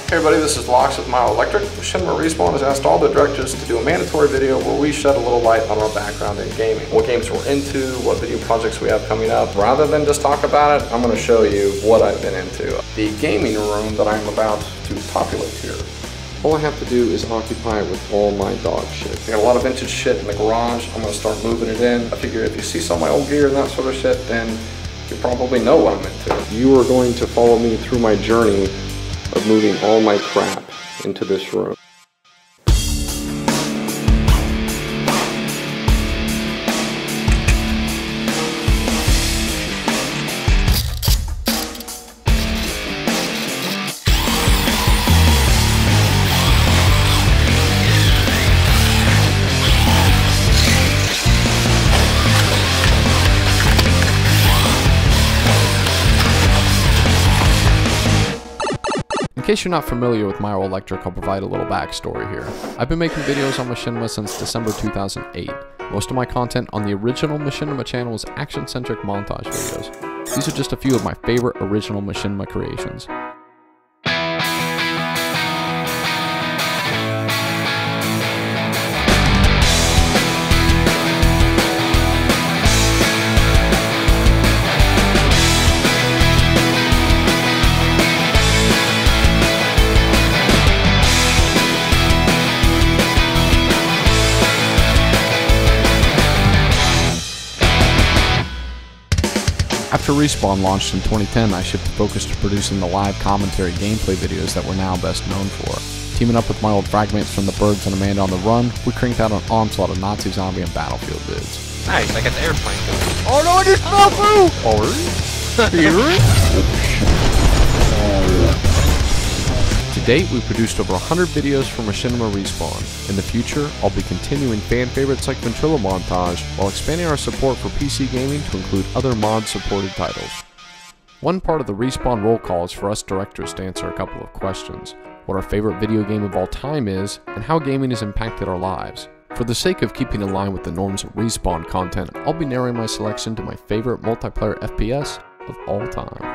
Hey everybody, this is Locks with Myoelectric. Machinima Respawn has asked all the directors to do a mandatory video where we shed a little light on our background in gaming. What games we're into, what video projects we have coming up. Rather than just talk about it, I'm going to show you what I've been into. The gaming room that I'm about to populate here. All I have to do is occupy it with all my dog shit. I got a lot of vintage shit in the garage. I'm going to start moving it in. I figure if you see some of my old gear and that sort of shit, then you probably know what I'm into. You are going to follow me through my journey of moving all my crap into this room. In case you're not familiar with Myoelectric, I'll provide a little backstory here. I've been making videos on Machinima since December 2008. Most of my content on the original Machinima channel is action-centric montage videos. These are just a few of my favorite original Machinima creations. After Respawn launched in 2010, I shifted focus to producing the live commentary gameplay videos that we're now best known for. Teaming up with my old fragmates from The Birds and Amanda on the Run, we cranked out an onslaught of Nazi, zombie, and battlefield vids. Nice, I got the airplane. Oh no, I just fell through! To date, we've produced over 100 videos for Machinima Respawn. In the future, I'll be continuing fan favorites like Ventrilo Montage, while expanding our support for PC gaming to include other mod-supported titles. One part of the Respawn roll call is for us directors to answer a couple of questions. What our favorite video game of all time is, and how gaming has impacted our lives. For the sake of keeping in line with the norms of Respawn content, I'll be narrowing my selection to my favorite multiplayer FPS of all time.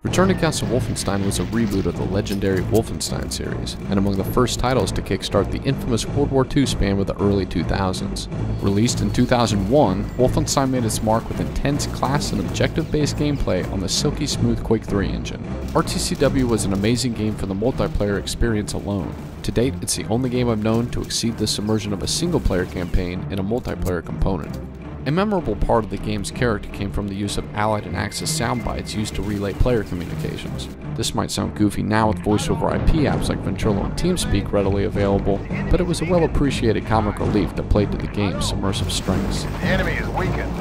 Return to Castle Wolfenstein was a reboot of the legendary Wolfenstein series, and among the first titles to kickstart the infamous World War II span with the early 2000s. Released in 2001, Wolfenstein made its mark with intense class and objective-based gameplay on the silky smooth Quake 3 engine. RTCW was an amazing game for the multiplayer experience alone. To date, it's the only game I've known to exceed the submersion of a single-player campaign in a multiplayer component. A memorable part of the game's character came from the use of Allied and Axis soundbites used to relay player communications. This might sound goofy now with voice-over IP apps like Ventrilo and TeamSpeak readily available, but it was a well-appreciated comic relief that played to the game's submersive strengths. The enemy is weakened.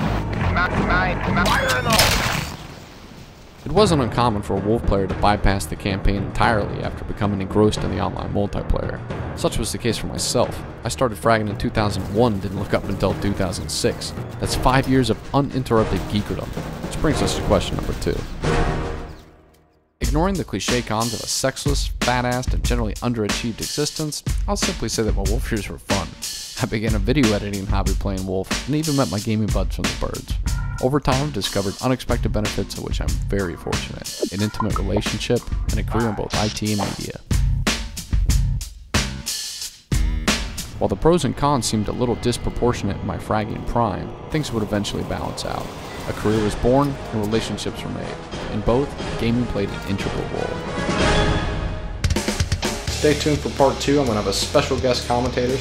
It wasn't uncommon for a Wolfplayer to bypass the campaign entirely after becoming engrossed in the online multiplayer. Such was the case for myself. I started fragging in 2001 and didn't look up until 2006. That's 5 years of uninterrupted geekerdom. Which brings us to question number 2. Ignoring the cliché cons of a sexless, fat-assed, and generally underachieved existence, I'll simply say that my Wolf years were fun. I began a video editing hobby playing Wolf, and even met my gaming buds from The Birds. Over time, I've discovered unexpected benefits of which I'm very fortunate. An intimate relationship, and a career in both IT and media. While the pros and cons seemed a little disproportionate in my fragging prime, things would eventually balance out. A career was born, and relationships were made. In both, gaming played an integral role. Stay tuned for part 2. I'm going to have a special guest commentator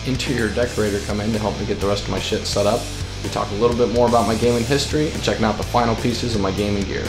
/ interior decorator come in to help me get the rest of my shit set up. We talk a little bit more about my gaming history and checking out the final pieces of my gaming gear.